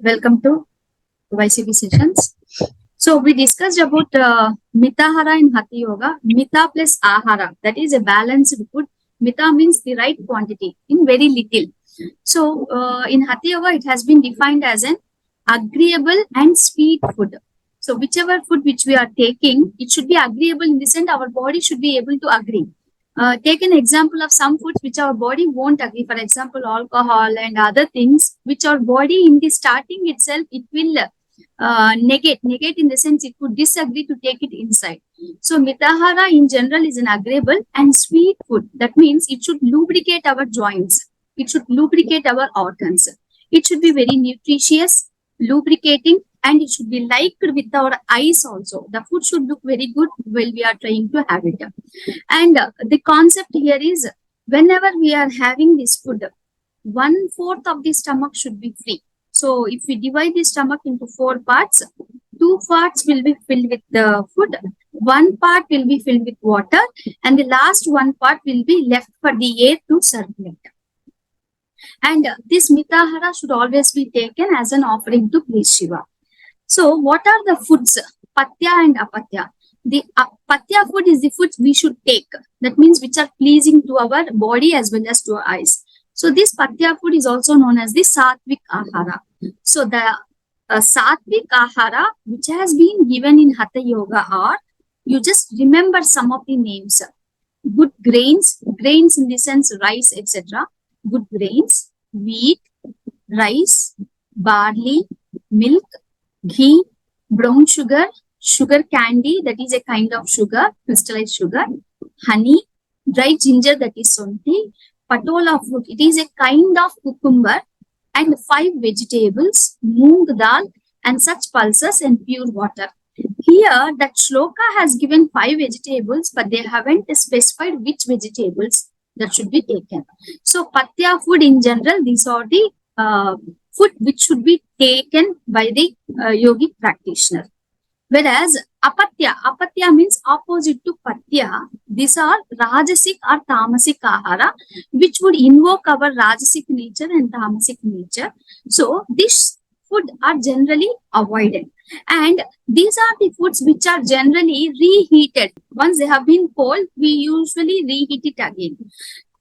Welcome to YCB sessions. So we discussed about Mitahara in Hatha Yoga. Mita plus Ahara, that is a balanced food. Mita means the right quantity in very little. So in Hatha Yoga, it has been defined as an agreeable and sweet food. So whichever food which we are taking, it should be agreeable in the sense our body should be able to agree. Take an example of some foods which our body won't agree. For example, alcohol and other things which our body in the starting itself, it will negate in the sense it could disagree to take it inside. So Mitahara in general is an agreeable and sweet food. That means it should lubricate our joints. It should lubricate our organs. It should be very nutritious, lubricating, and it should be liked with our eyes also. The food should look very good while we are trying to have it. And the concept here is whenever we are having this food, 1/4 of the stomach should be free. So if we divide the stomach into 4 parts, 2 parts will be filled with the food, 1 part will be filled with water, and the last 1 part will be left for the air to circulate. And this Mitahara should always be taken as an offering to please Shiva. So what are the foods? Patya and Apatya. The Patya food is the foods we should take. That means which are pleasing to our body as well as to our eyes. So this Patya food is also known as the Satvik Ahara. So the Satvik Ahara which has been given in Hatha Yoga are, you just remember some of the names. Good grains in the sense rice, etc. Good grains, wheat, rice, barley, milk, ghee, brown sugar, sugar candy, that is a kind of sugar, crystallized sugar, honey, dry ginger, that is sonti, patola fruit, it is a kind of cucumber, and 5 vegetables, moong dal, and such pulses and pure water. Here, that shloka has given 5 vegetables, but they haven't specified which vegetables that should be taken. So, Patya food in general, these are the food which should be taken by the yogic practitioner. Whereas apatya means opposite to patya. These are rajasic or tamasic ahara, which would invoke our rajasic nature and tamasic nature. So these food are generally avoided. And these are the foods which are generally reheated. Once they have been cold, we usually reheat it again.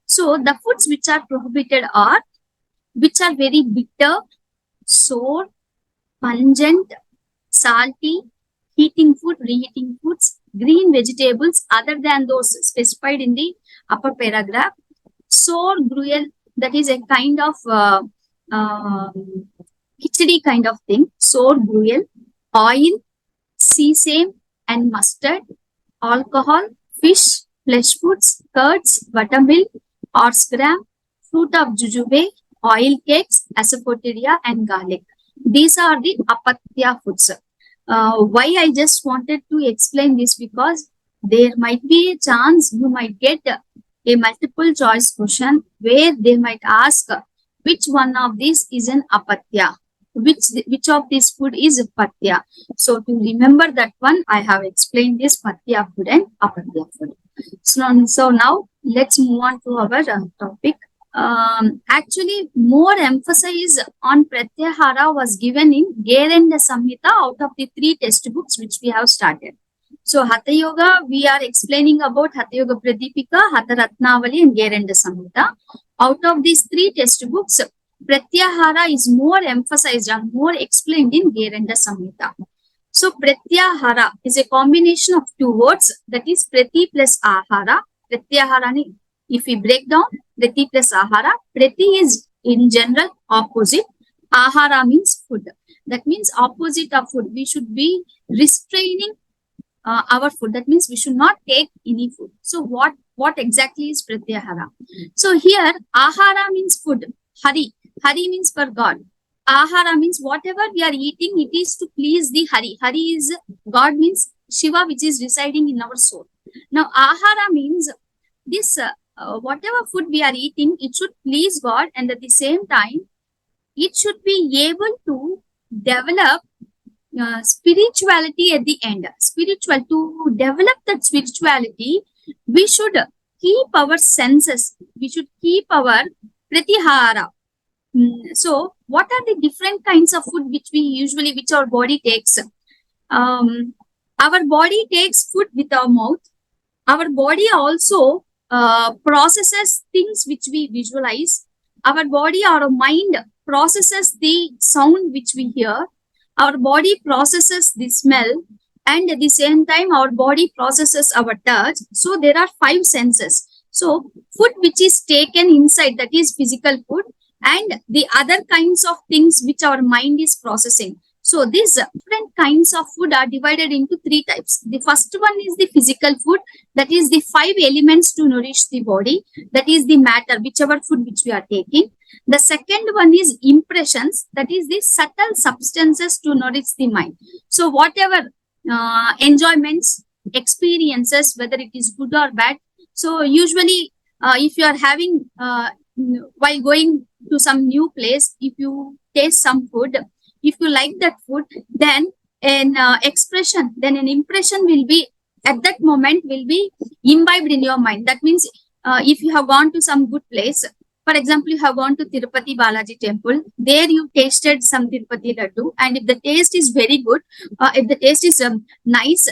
So the foods which are prohibited are which are very bitter, sour, pungent, salty, heating food, reheating foods, green vegetables other than those specified in the upper paragraph, sour gruel, that is a kind of khichdi kind of thing, sour gruel, oil, sesame and mustard, alcohol, fish, flesh foods, curds, buttermilk, horse gram, fruit of jujube, oil cakes, asafoetida and garlic. These are the apatya foods. Why I just wanted to explain this, because there might be a chance you might get a multiple choice question where they might ask which one of these is an apatya, which of this food is patya. So to remember that one, I have explained this patya food and apatya food. So now let's move on to our topic. Actually, more emphasis on Pratyahara was given in Gerenda Samhita out of the 3 textbooks which we have started. So, Hatha Yoga, we are explaining about Hatha Yoga Pradipika, Hatha Ratnavali and Gerenda Samhita. Out of these 3 textbooks, Pratyahara is more emphasized and more explained in Gerenda Samhita. So, Pratyahara is a combination of 2 words, that is Prati plus Ahara. Pratyahara, if we break down Prati plus Ahara, Prati is in general opposite. Ahara means food. That means opposite of food. We should be restraining our food. That means we should not take any food. So what exactly is Pratyahara? So here Ahara means food. Hari means for God. Ahara means whatever we are eating, it is to please the Hari. Hari is God, means Shiva, which is residing in our soul. Now Ahara means this whatever food we are eating, it should please God, and at the same time, it should be able to develop spirituality at the end. To develop that spirituality, we should keep our senses. We should keep our pratihara. So what are the different kinds of food which our body takes? Our body takes food with our mouth. Our body also processes things which we visualize. Our body, our mind processes the sound which we hear. Our body processes the smell, and at the same time our body processes our touch. So there are 5 senses. So food which is taken inside, that is physical food, and the other kinds of things which our mind is processing. So these different kinds of food are divided into 3 types. The first one is the physical food, that is the 5 elements to nourish the body, that is the matter, whichever food which we are taking. The second one is impressions, that is the subtle substances to nourish the mind. So whatever enjoyments, experiences, whether it is good or bad. So usually if you are having while going to some new place, if you taste some food, if you like that food, then an impression will be at that moment will be imbibed in your mind. That means if you have gone to some good place, for example, you have gone to Tirupati Balaji temple, there you tasted some Tirupati laddu, and if the taste is very good, if the taste is nice,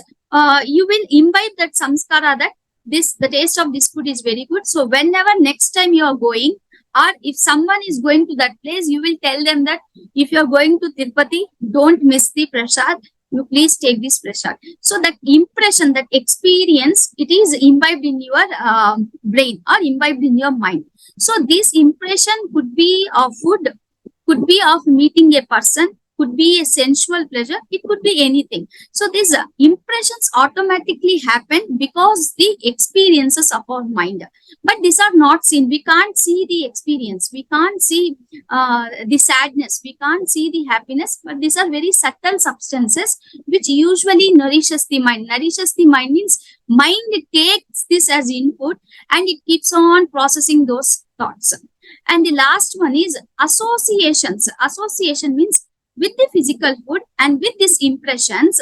you will imbibe that samskara that the taste of this food is very good. So whenever next time you are going, or if someone is going to that place, you will tell them that if you are going to Tirupati, don't miss the prasad. You please take this prasad. So that impression, that experience, it is imbibed in your brain or imbibed in your mind. So this impression could be of food, could be of meeting a person, could be a sensual pleasure, it could be anything. So these impressions automatically happen because the experiences of our mind. But these are not seen. We can't see the experience. We can't see the sadness. We can't see the happiness. But these are very subtle substances which usually nourishes the mind. Nourishes the mind means mind takes this as input and it keeps on processing those thoughts. And the last one is associations. Association means with the physical food and with these impressions,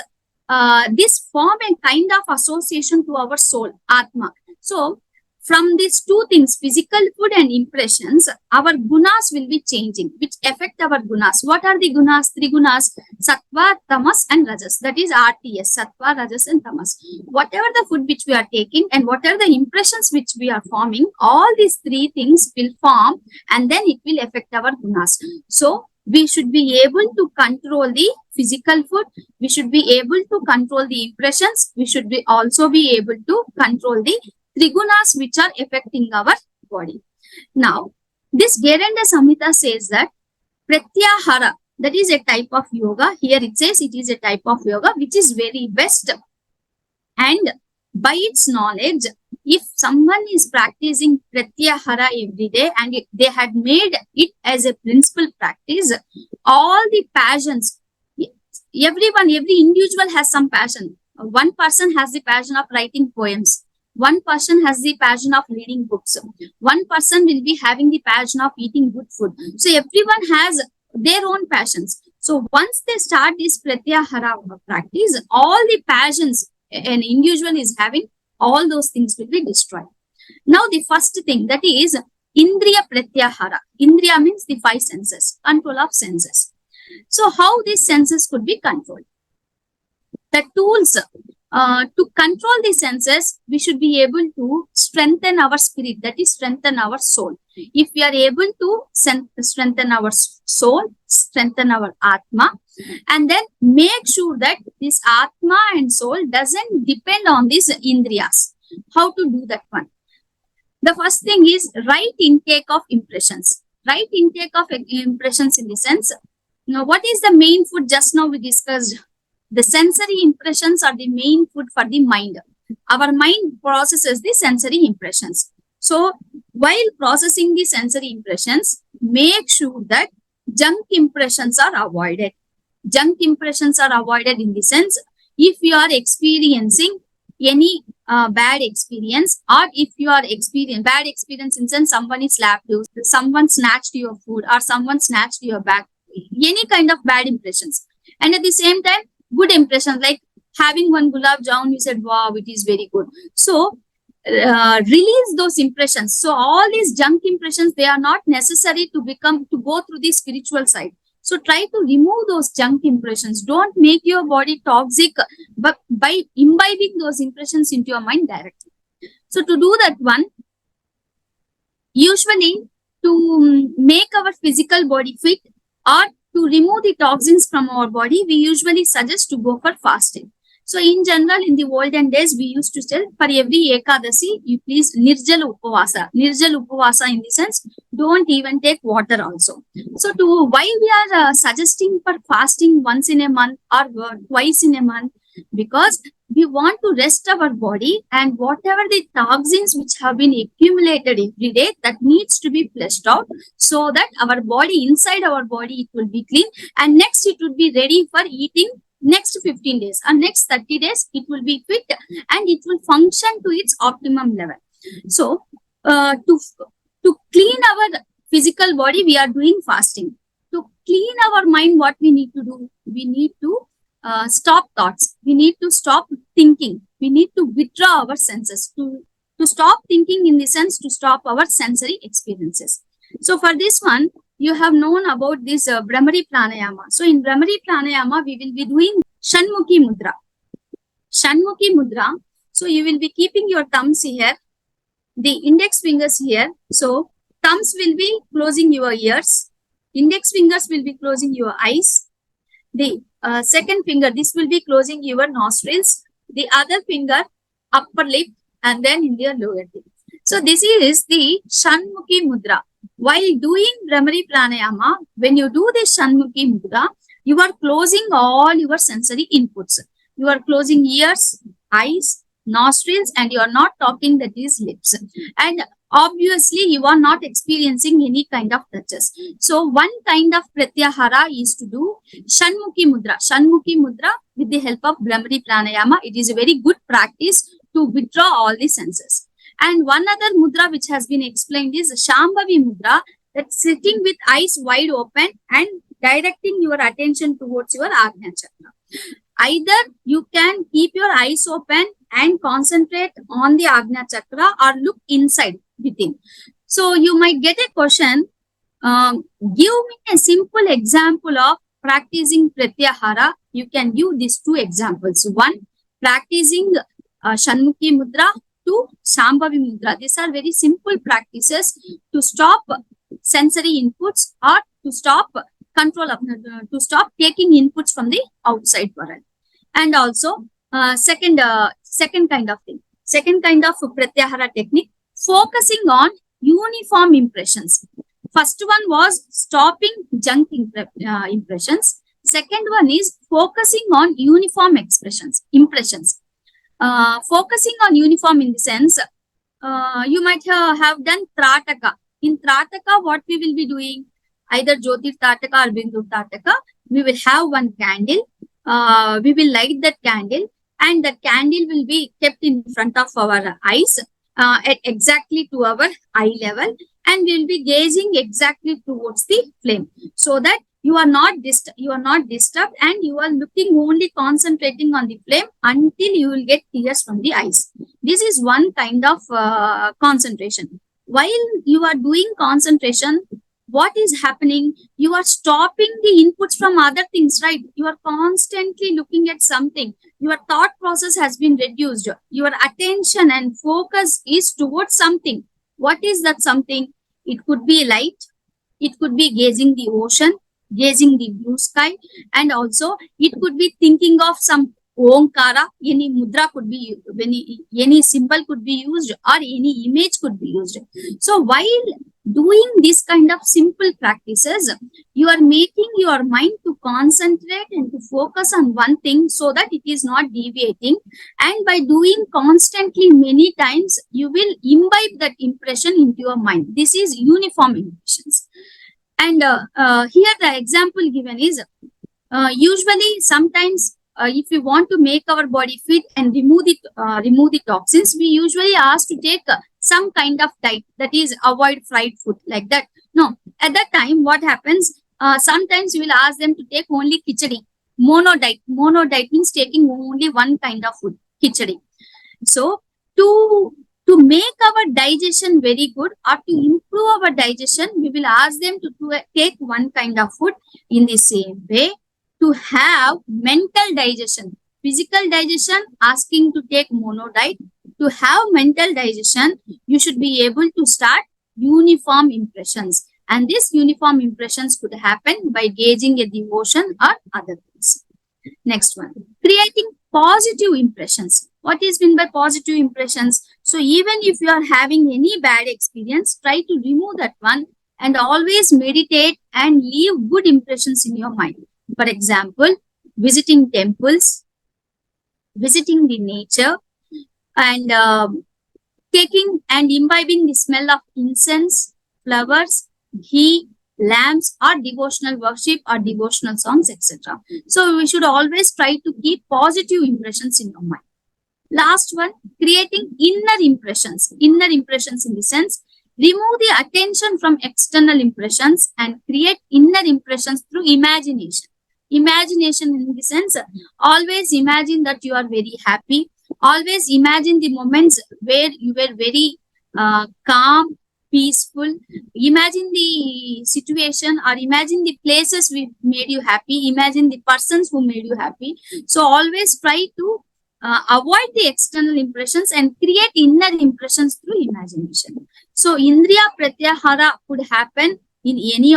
this form a kind of association to our soul, Atma. So from these 2 things, physical food and impressions, our gunas will be changing, which affect our gunas. What are the gunas? 3 gunas, sattva, tamas and rajas. That is RTS, sattva, rajas and tamas. Whatever the food which we are taking and whatever the impressions which we are forming, all these 3 things will form and then it will affect our gunas. So we should be able to control the physical food. We should be able to control the impressions. We should also be able to control the trigunas which are affecting our body. Now, this Gerenda Samhita says that Pratyahara, that is a type of yoga. Here it says it is a type of yoga which is very best. And by its knowledge, if someone is practicing Pratyahara every day and they had made it as a principal practice, all the passions, every individual has some passion. One person has the passion of writing poems. One person has the passion of reading books. One person will be having the passion of eating good food. So everyone has their own passions. So once they start this Pratyahara practice, all the passions an individual is having, all those things will be destroyed. Now the first thing, that is Indriya Pratyahara. Indriya means the 5 senses, control of senses. So how these senses could be controlled? The tools to control the senses, we should be able to strengthen our spirit, that is strengthen our soul. If we are able to strengthen our soul, strengthen our Atma, and then make sure that this Atma and soul doesn't depend on these Indriyas. How to do that one? The first thing is right intake of impressions. Right intake of impressions in the sense, now what is the main food? Just now we discussed. The sensory impressions are the main food for the mind. Our mind processes the sensory impressions. So while processing the sensory impressions, make sure that junk impressions are avoided. Junk impressions are avoided in the sense, if you are experiencing any bad experience, or if you are experiencing bad experience in the sense someone is slapped you, someone snatched your food, or someone snatched your bag, any kind of bad impressions. And at the same time, good impressions, like having one gulab jamun, you said, wow, it is very good. So release those impressions. So all these junk impressions, they are not necessary to go through the spiritual side. So try to remove those junk impressions. Don't make your body toxic but by imbibing those impressions into your mind directly. So to do that one, usually to make our physical body fit or to remove the toxins from our body, we usually suggest to go for fasting. So in general, in the olden days, we used to tell for every Ekadasi, you please Nirjal Upavasa. Nirjal Upavasa in the sense, don't even take water also. So to why we are suggesting for fasting once in a month or twice in a month? Because we want to rest our body, and whatever the toxins which have been accumulated every day, that needs to be flushed out, so that our body, inside our body, it will be clean, and next it would be ready for eating. Next 15 days or next 30 days, it will be fit and it will function to its optimum level. So to clean our physical body, we are doing fasting. To clean our mind, what we need to do? We need to stop thoughts. We need to stop thinking. We need to withdraw our senses. To stop thinking in the sense, to stop our sensory experiences. So for this one, you have known about this Brahmari Pranayama. So in Brahmari Pranayama, we will be doing Shanmukhi Mudra. Shanmukhi Mudra. So you will be keeping your thumbs here, the index fingers here. So thumbs will be closing your ears. Index fingers will be closing your eyes. The second finger, this will be closing your nostrils. The other finger, upper lip, and then in your lower lip. So this is the Shanmukhi Mudra. While doing Brahmari Pranayama, when you do this Shanmukhi Mudra, you are closing all your sensory inputs. You are closing ears, eyes, nostrils, and you are not talking, that is lips. And obviously, you are not experiencing any kind of touches. So one kind of Pratyahara is to do Shanmukhi Mudra. Shanmukhi Mudra with the help of Brahmari Pranayama. It is a very good practice to withdraw all the senses. And one other mudra which has been explained is Shambhavi Mudra, that's sitting with eyes wide open and directing your attention towards your Agnya Chakra. Either you can keep your eyes open and concentrate on the Agnya Chakra, or look inside within. So you might get a question, give me a simple example of practicing Pratyahara. You can give these two examples. One, practicing Shanmukhi Mudra. To Shambhavi Mudra. These are very simple practices to stop sensory inputs or to stop taking inputs from the outside world. And also second kind of thing, second kind of Pratyahara technique, focusing on uniform impressions. First one was stopping junk impressions. Second one is focusing on uniform impressions. Focusing on uniform in the sense, you might have done Trataka. In Trataka, what we will be doing? Either Jyotir Trataka or Bindu Trataka. We will have one candle. We will light that candle, and that candle will be kept in front of our eyes at exactly to our eye level, and we will be gazing exactly towards the flame, so that you are not disturbed, and you are looking only concentrating on the flame until you will get tears from the eyes. This is one kind of concentration. While you are doing concentration, what is happening? You are stopping the inputs from other things, right? You are constantly looking at something. Your thought process has been reduced. Your attention and focus is towards something. What is that something? It could be light. It could be gazing the ocean, gazing the blue sky, and also it could be thinking of some Omkara. Any mudra could be, any symbol could be used, or any image could be used. So while doing this kind of simple practices, you are making your mind to concentrate and to focus on one thing, so that it is not deviating. And by doing constantly many times, you will imbibe that impression into your mind. This is uniform impressions. And here the example given is, usually sometimes if we want to make our body fit and remove the toxins, we usually ask to take some kind of diet, that is avoid fried food, like that. No, at that time what happens, sometimes you will ask them to take only khichdi, mono diet means taking only one kind of food, khichdi. So to To make our digestion very good or to improve our digestion, we will ask them to take one kind of food. In the same way, to have mental digestion, physical digestion, asking to take mono diet. To have mental digestion, you should be able to start uniform impressions. And these uniform impressions could happen by gauging a devotion or other things. Next one, creating positive impressions. What is meant by positive impressions? So even if you are having any bad experience, try to remove that one and always meditate and leave good impressions in your mind. For example, visiting temples, visiting the nature, and taking and imbibing the smell of incense, flowers, ghee, lamps, or devotional worship or devotional songs, etc. So we should always try to keep positive impressions in your mind. Last one, creating inner impressions. Inner impressions in the sense, remove the attention from external impressions and create inner impressions through imagination. Imagination in the sense, always imagine that you are very happy. Always imagine the moments where you were very calm, peaceful. Imagine the situation or imagine the places which made you happy. Imagine the persons who made you happy. So always try to avoid the external impressions and create inner impressions through imagination. So Indriya Pratyahara could happen in any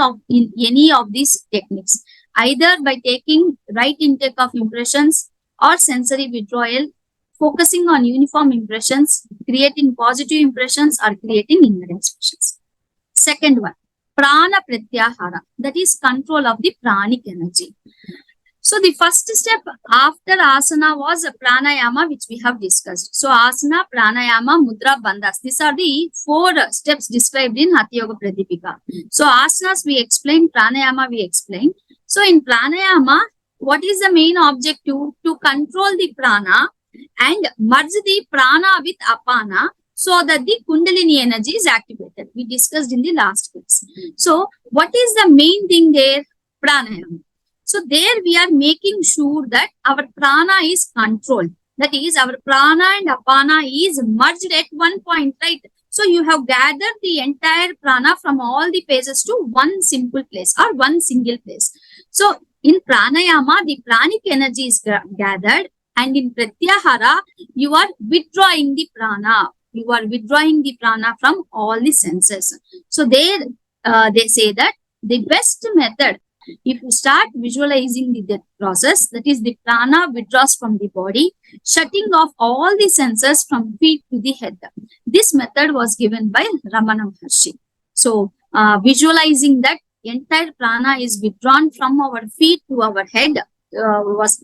of these techniques, either by taking right intake of impressions or sensory withdrawal, focusing on uniform impressions, creating positive impressions, or creating inner expressions. Second one, Prana Pratyahara, that is control of the pranic energy. So the first step after asana was pranayama, which we have discussed. So asana, pranayama, mudra, bandhas. These are the 4 steps described in Hatha Yoga Pradipika. So asanas we explained, pranayama we explained. So in pranayama, what is the main objective? To control the prana and merge the prana with apana so that the kundalini energy is activated. We discussed in the last class. So what is the main thing there? Pranayama. So there we are making sure that our prana is controlled. That is, our prana and apana is merged at one point, right? So you have gathered the entire prana from all the phases to one simple place or one single place. So in pranayama, the pranic energy is gathered, and in pratyahara, you are withdrawing the prana. You are withdrawing the prana from all the senses. So there they say that the best method, if you start visualizing the process, that is the prana withdraws from the body, shutting off all the senses from feet to the head. This method was given by Ramana Maharshi. So visualizing that entire prana is withdrawn from our feet to our head,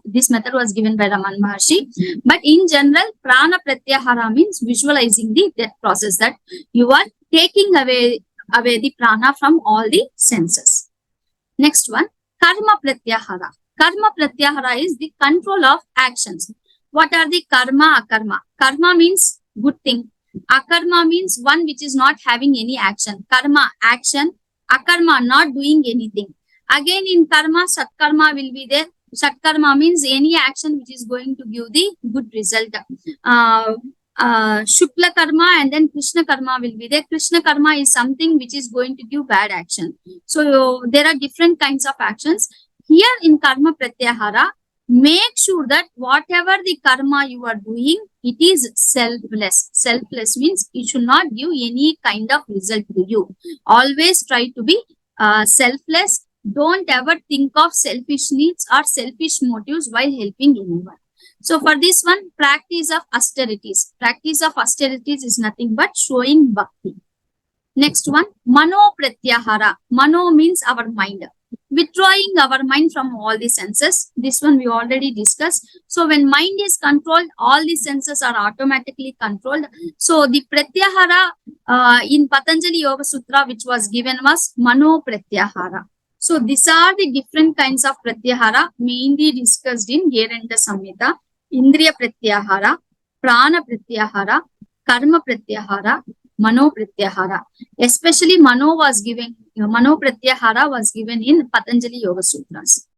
this method was given by Ramana Maharshi. But in general, Prana Pratyahara means visualizing the death process, that you are taking away the prana from all the senses. Next one, Karma Pratyahara. Karma Pratyahara is the control of actions. What are the karma, akarma? Karma means good thing. Akarma means one which is not having any action. Karma, action. Akarma, not doing anything. Again in karma, satkarma will be there. Satkarma means any action which is going to give the good result. Shukla karma and then Krishna karma will be there. Krishna karma is something which is going to give bad action. So there are different kinds of actions. Here in Karma Pratyahara, make sure that whatever the karma you are doing, it is selfless. Selfless means it should not give any kind of result to you. Always try to be selfless. Don't ever think of selfish needs or selfish motives while helping anyone. So for this one, practice of austerities. Practice of austerities is nothing but showing bhakti. Next one, Mano Pratyahara. Mano means our mind. Withdrawing our mind from all the senses. This one we already discussed. So when mind is controlled, all the senses are automatically controlled. So the Pratyahara in Patanjali Yoga Sutra, which was given, was Mano Pratyahara. So these are the different kinds of Pratyahara mainly discussed in Yerenda Samhita. Indriya Pratyahara, Prana Pratyahara, Karma Pratyahara, Mano Pratyahara. Especially Mano Pratyahara was given in Patanjali Yoga Sutras.